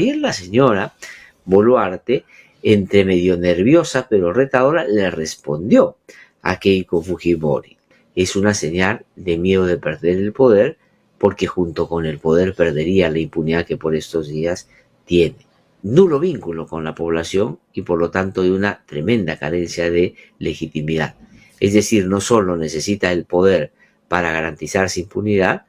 Ayer la señora Boluarte, entre medio nerviosa pero retadora, le respondió a Keiko Fujimori. Es una señal de miedo de perder el poder, porque junto con el poder perdería la impunidad que por estos días tiene. Nulo vínculo con la población y por lo tanto de una tremenda carencia de legitimidad. Es decir, no solo necesita el poder para garantizarse impunidad,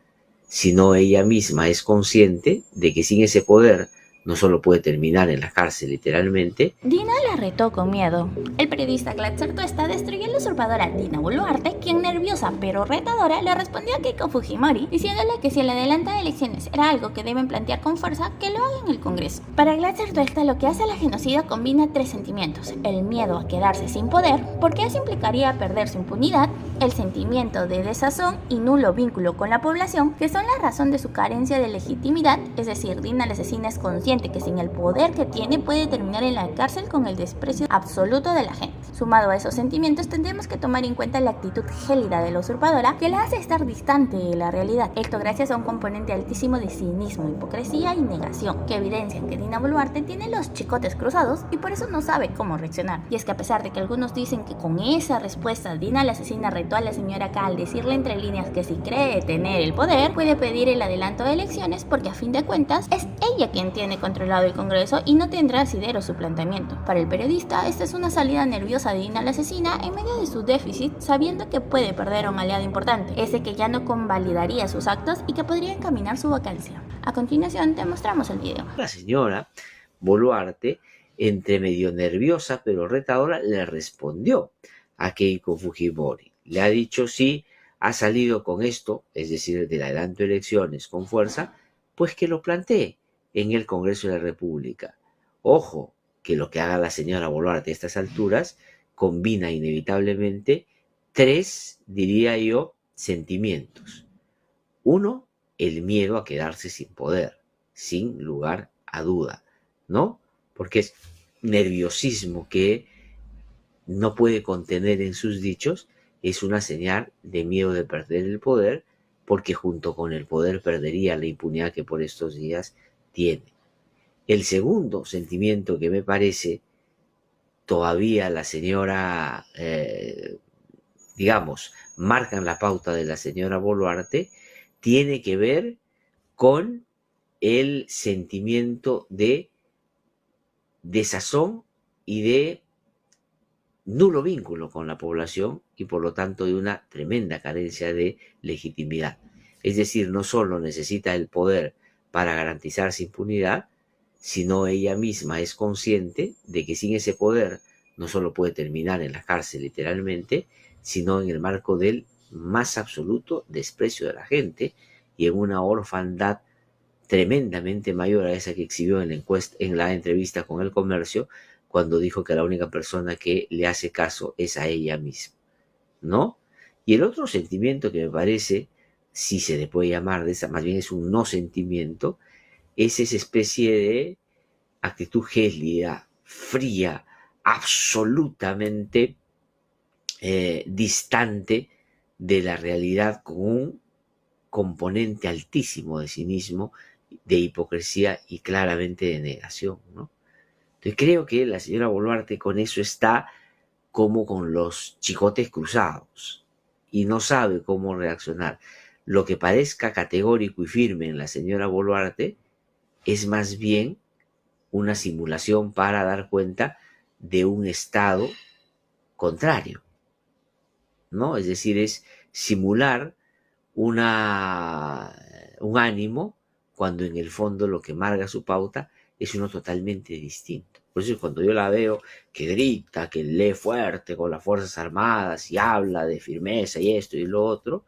sino ella misma es consciente de que sin ese poder no solo puede terminar en la cárcel literalmente. Dina la retó con miedo. El periodista Glatzer Tuesta destruyó a la usurpadora Dina Boluarte, quien nerviosa pero retadora le respondió a Keiko Fujimori, diciéndole que si el adelanto de elecciones era algo que deben plantear con fuerza, que lo haga en el Congreso. Para Glatzer Tuesta, lo que hace a la genocida combina tres sentimientos: el miedo a quedarse sin poder, porque eso implicaría perder su impunidad; el sentimiento de desazón y nulo vínculo con la población, que son la razón de su carencia de legitimidad. Es decir, Dina la asesina es consciente que sin el poder que tiene puede terminar en la cárcel con el desprecio absoluto de la gente. Sumado a esos sentimientos, tendremos que tomar en cuenta la actitud gélida de la usurpadora, que la hace estar distante de la realidad. Esto gracias a un componente altísimo de cinismo, hipocresía y negación, que evidencian que Dina Boluarte tiene los chicotes cruzados y por eso no sabe cómo reaccionar. Y es que a pesar de que algunos dicen que con esa respuesta Dina la asesina retó a la señora K al decirle entre líneas que si cree tener el poder, puede pedir el adelanto de elecciones, porque a fin de cuentas es ella quien tiene controlado el Congreso y no tendrá asidero su planteamiento. Para el periodista, esta es una salida nerviosa de Dina la asesina en medio de su déficit, sabiendo que puede perder a un aliado importante, ese que ya no convalidaría sus actos y que podría encaminar su vacancia. A continuación te mostramos el video. La señora Boluarte, entre medio nerviosa pero retadora, le respondió a Keiko Fujimori. Le ha dicho si ha salido con esto, es decir, del adelanto de elecciones con fuerza, pues que lo plantee en el Congreso de la República. Ojo, que lo que haga la señora Boluarte a estas alturas combina inevitablemente tres, diría yo, sentimientos. Uno, el miedo a quedarse sin poder, sin lugar a duda, ¿no? Porque es nerviosismo que no puede contener en sus dichos, es una señal de miedo de perder el poder, porque junto con el poder perdería la impunidad que por estos días tiene. El segundo sentimiento que me parece todavía la señora, digamos, marcan la pauta de la señora Boluarte, tiene que ver con el sentimiento de desazón y de nulo vínculo con la población y por lo tanto de una tremenda carencia de legitimidad. Es decir, no solo necesita el poder para garantizarse impunidad, sino ella misma es consciente de que sin ese poder no solo puede terminar en la cárcel literalmente, sino en el marco del más absoluto desprecio de la gente y en una orfandad tremendamente mayor a esa que exhibió en la entrevista con El Comercio, cuando dijo que la única persona que le hace caso es a ella misma, ¿no? Y el otro sentimiento que me parece, si se le puede llamar de esa, más bien es un no sentimiento, es esa especie de actitud gélida, fría, absolutamente distante de la realidad, con un componente altísimo de cinismo, de hipocresía y claramente de negación, ¿no? Entonces creo que la señora Boluarte con eso está como con los chicotes cruzados y no sabe cómo reaccionar. Lo que parezca categórico y firme en la señora Boluarte es más bien una simulación para dar cuenta de un estado contrario, ¿no? Es decir, es simular un ánimo cuando en el fondo lo que marca su pauta es uno totalmente distinto. Por eso cuando yo la veo que grita, que lee fuerte con las Fuerzas Armadas y habla de firmeza y esto y lo otro,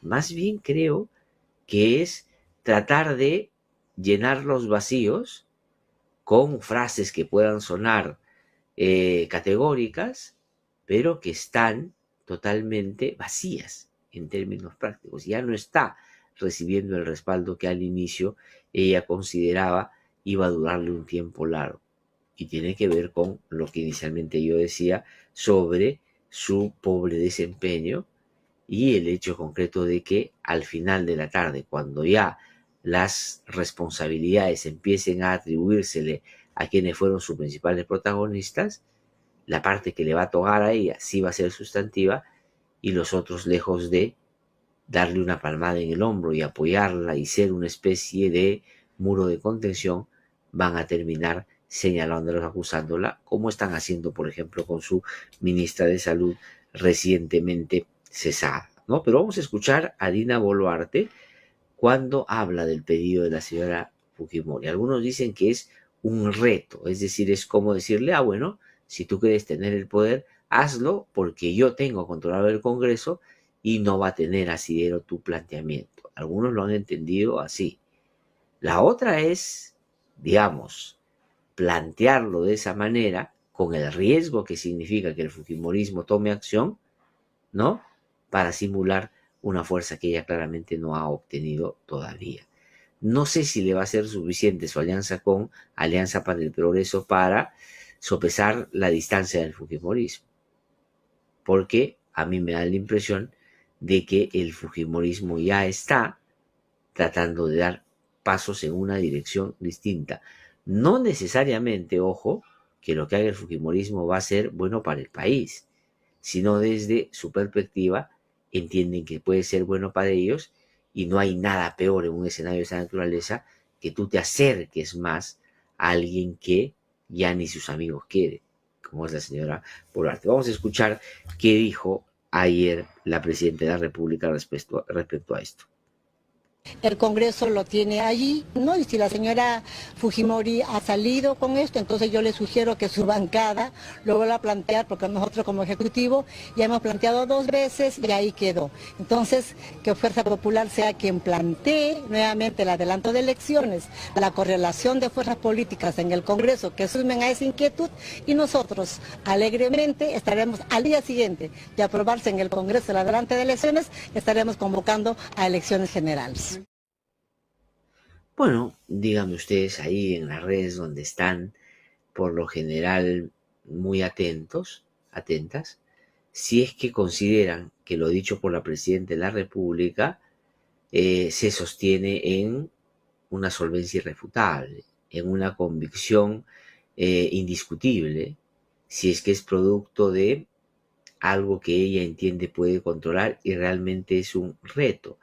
más bien creo que es tratar de llenar los vacíos con frases que puedan sonar categóricas, pero que están totalmente vacías en términos prácticos. Ya no está recibiendo el respaldo que al inicio ella consideraba iba a durarle un tiempo largo. Y tiene que ver con lo que inicialmente yo decía sobre su pobre desempeño y el hecho concreto de que al final de la tarde, cuando ya las responsabilidades empiecen a atribuírsele a quienes fueron sus principales protagonistas, la parte que le va a tocar a ella sí va a ser sustantiva y los otros, lejos de darle una palmada en el hombro y apoyarla y ser una especie de muro de contención, van a terminar señalándola, acusándola, como están haciendo, por ejemplo, con su ministra de Salud recientemente cesada, ¿no? Pero vamos a escuchar a Dina Boluarte cuando habla del pedido de la señora Fujimori. Algunos dicen que es un reto, es decir, es como decirle, bueno, si tú quieres tener el poder, hazlo porque yo tengo controlado el Congreso y no va a tener asidero tu planteamiento. Algunos lo han entendido así. La otra es, digamos, plantearlo de esa manera, con el riesgo que significa que el fujimorismo tome acción, ¿no? Para simular una fuerza que ella claramente no ha obtenido todavía. No sé si le va a ser suficiente su alianza con Alianza para el Progreso para sopesar la distancia del fujimorismo, porque a mí me da la impresión de que el fujimorismo ya está tratando de dar pasos en una dirección distinta. No necesariamente, ojo, que lo que haga el fujimorismo va a ser bueno para el país, sino desde su perspectiva entienden que puede ser bueno para ellos y no hay nada peor en un escenario de esa naturaleza que tú te acerques más a alguien que ya ni sus amigos quieren, como es la señora Boluarte. Vamos a escuchar qué dijo ayer la presidenta de la República respecto a esto. El Congreso lo tiene allí, ¿no? Y si la señora Fujimori ha salido con esto, entonces yo le sugiero que su bancada lo vuelva a plantear, porque nosotros como Ejecutivo ya hemos planteado 2 veces y ahí quedó. Entonces, que Fuerza Popular sea quien plantee nuevamente el adelanto de elecciones, la correlación de fuerzas políticas en el Congreso que sumen a esa inquietud y nosotros alegremente estaremos al día siguiente de aprobarse en el Congreso el adelanto de elecciones, estaremos convocando a elecciones generales. Bueno, díganme ustedes ahí en las redes donde están por lo general muy atentas, si es que consideran que lo dicho por la Presidenta de la República se sostiene en una solvencia irrefutable, en una convicción indiscutible, si es que es producto de algo que ella entiende puede controlar y realmente es un reto.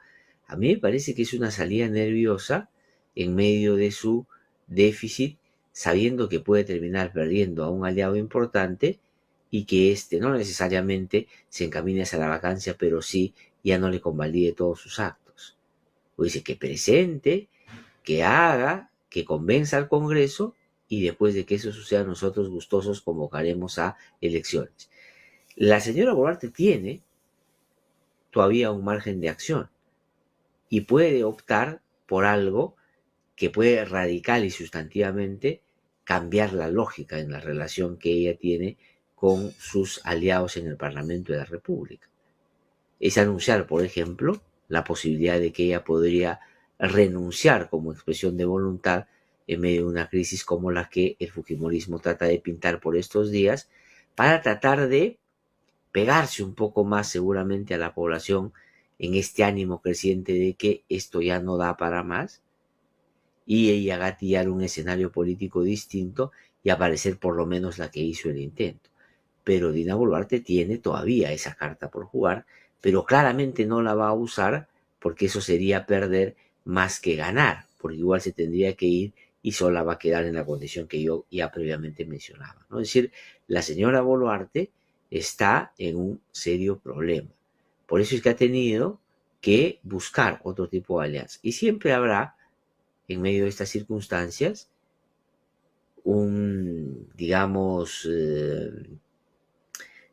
A mí me parece que es una salida nerviosa en medio de su déficit, sabiendo que puede terminar perdiendo a un aliado importante y que éste no necesariamente se encamine hacia la vacancia, pero sí ya no le convalide todos sus actos. O dice que presente, que haga, que convenza al Congreso y después de que eso suceda nosotros gustosos convocaremos a elecciones. La señora Boluarte tiene todavía un margen de acción y puede optar por algo que puede radical y sustantivamente cambiar la lógica en la relación que ella tiene con sus aliados en el Parlamento de la República. Es anunciar, por ejemplo, la posibilidad de que ella podría renunciar como expresión de voluntad en medio de una crisis como la que el fujimorismo trata de pintar por estos días, para tratar de pegarse un poco más seguramente a la población en este ánimo creciente de que esto ya no da para más y ella gatillar un escenario político distinto y aparecer por lo menos la que hizo el intento. Pero Dina Boluarte tiene todavía esa carta por jugar, pero claramente no la va a usar porque eso sería perder más que ganar, porque igual se tendría que ir y sola va a quedar en la condición que yo ya previamente mencionaba, ¿no? Es decir, la señora Boluarte está en un serio problema. Por eso es que ha tenido que buscar otro tipo de alianza. Y siempre habrá, en medio de estas circunstancias, un, digamos,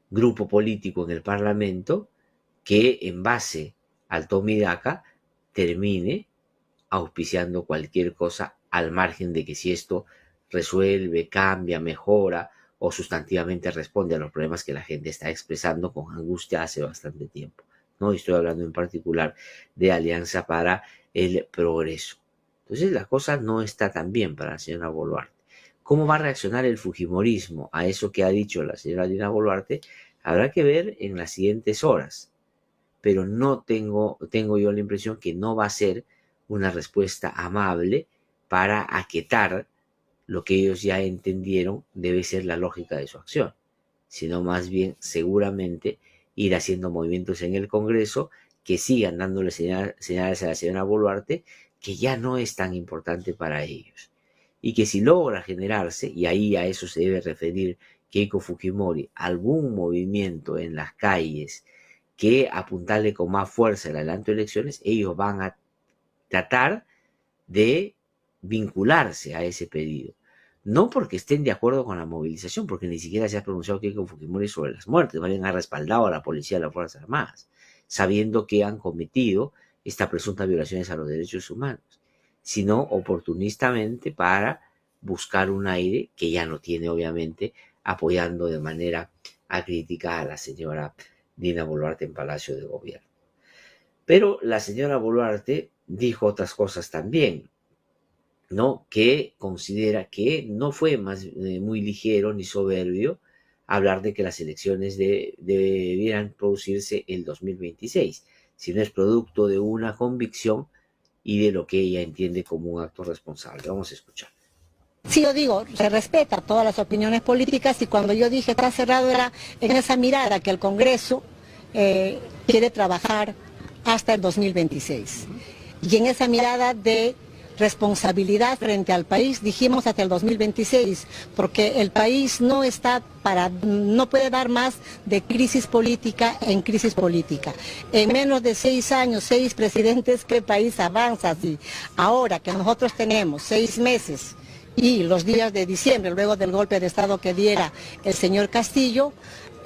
grupo político en el Parlamento que en base al toma y daca termine auspiciando cualquier cosa al margen de que si esto resuelve, cambia, mejora o sustantivamente responde a los problemas que la gente está expresando con angustia hace bastante tiempo. No estoy hablando en particular de Alianza para el Progreso. Entonces la cosa no está tan bien para la señora Boluarte. ¿Cómo va a reaccionar el fujimorismo a eso que ha dicho la señora Dina Boluarte? Habrá que ver en las siguientes horas. Pero no tengo yo la impresión que no va a ser una respuesta amable para aquietar lo que ellos ya entendieron debe ser la lógica de su acción, sino más bien seguramente ir haciendo movimientos en el Congreso que sigan dándole señales a la señora Boluarte que ya no es tan importante para ellos. Y que si logra generarse, y ahí a eso se debe referir Keiko Fujimori, algún movimiento en las calles que apuntarle con más fuerza el adelanto de elecciones, ellos van a tratar de vincularse a ese pedido. No porque estén de acuerdo con la movilización, porque ni siquiera se ha pronunciado Keiko Fujimori sobre las muertes, más bien ha respaldado a la policía y a las Fuerzas Armadas, sabiendo que han cometido estas presuntas violaciones a los derechos humanos, sino oportunistamente para buscar un aire que ya no tiene, obviamente, apoyando de manera acrítica a la señora Dina Boluarte en Palacio de Gobierno. Pero la señora Boluarte dijo otras cosas también, ¿no? Que considera que no fue muy ligero ni soberbio hablar de que las elecciones debieran producirse el 2026, sino es producto de una convicción y de lo que ella entiende como un acto responsable. Vamos a escuchar. Sí, yo digo, se respeta todas las opiniones políticas y cuando yo dije está cerrado era en esa mirada que el Congreso quiere trabajar hasta el 2026. Y en esa mirada de responsabilidad frente al país, dijimos hasta el 2026, porque el país no puede dar más de crisis política en crisis política. En menos de 6 años, 6 presidentes, ¿qué país avanza así? Ahora que nosotros tenemos 6 meses y los días de diciembre, luego del golpe de Estado que diera el señor Castillo,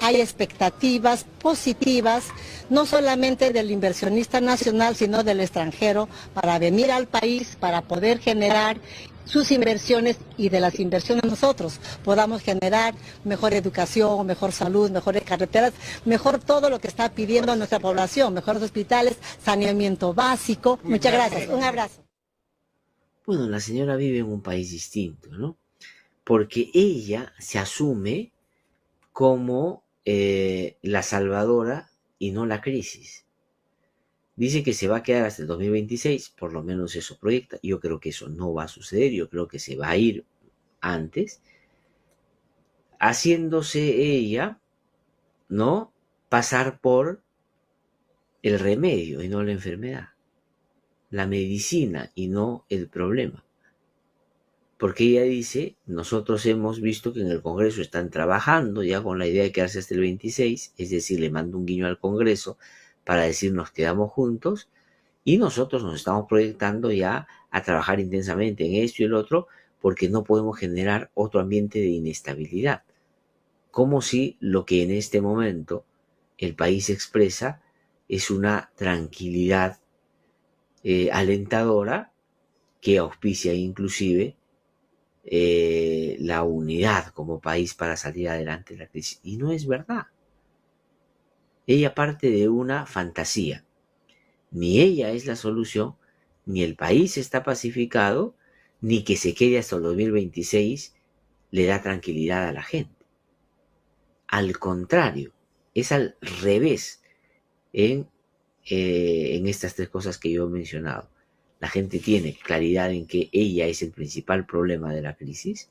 hay expectativas positivas, no solamente del inversionista nacional, sino del extranjero, para venir al país, para poder generar sus inversiones y de las inversiones nosotros podamos generar mejor educación, mejor salud, mejores carreteras, mejor todo lo que está pidiendo nuestra población, mejores hospitales, saneamiento básico. Muchas gracias, un abrazo. Bueno, la señora vive en un país distinto, ¿no? Porque ella se asume como la salvadora y no la crisis. Dice que se va a quedar hasta el 2026, por lo menos eso proyecta. Yo creo que eso no va a suceder, yo creo que se va a ir antes, haciéndose ella, ¿no?, pasar por el remedio y no la enfermedad, la medicina y no el problema. Porque ella dice, nosotros hemos visto que en el Congreso están trabajando ya con la idea de quedarse hasta el 26, es decir, le mando un guiño al Congreso para decir nos quedamos juntos y nosotros nos estamos proyectando ya a trabajar intensamente en esto y el otro porque no podemos generar otro ambiente de inestabilidad. Como si lo que en este momento el país expresa es una tranquilidad alentadora que auspicia inclusive la unidad como país para salir adelante de la crisis. Y no es verdad. Ella parte de una fantasía. Ni ella es la solución, ni el país está pacificado, ni que se quede hasta el 2026 le da tranquilidad a la gente. Al contrario, es al revés en estas 3 cosas que yo he mencionado. La gente tiene claridad en que ella es el principal problema de la crisis.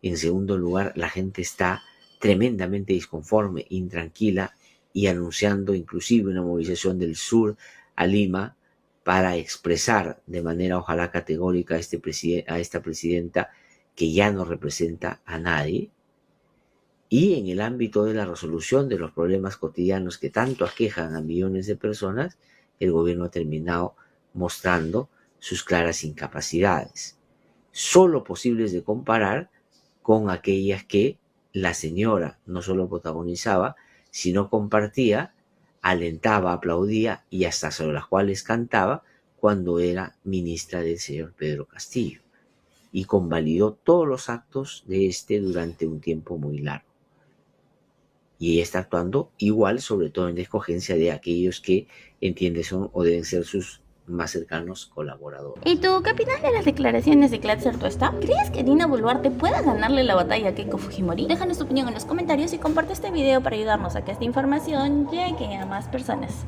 En segundo lugar, la gente está tremendamente disconforme, intranquila y anunciando inclusive una movilización del sur a Lima para expresar de manera ojalá categórica a esta presidenta que ya no representa a nadie. Y en el ámbito de la resolución de los problemas cotidianos que tanto aquejan a millones de personas, el gobierno ha terminado mostrando sus claras incapacidades, solo posibles de comparar con aquellas que la señora no solo protagonizaba, sino compartía, alentaba, aplaudía y hasta sobre las cuales cantaba cuando era ministra del señor Pedro Castillo, y convalidó todos los actos de durante un tiempo muy largo. Y ella está actuando igual, sobre todo en la escogencia de aquellos que entiende son o deben ser sus más cercanos colaboradores. ¿Y tú qué opinas de las declaraciones de Glatzer Tuesta? ¿Crees que Dina Boluarte pueda ganarle la batalla a Keiko Fujimori? Déjanos tu opinión en los comentarios y comparte este video para ayudarnos a que esta información llegue a más personas.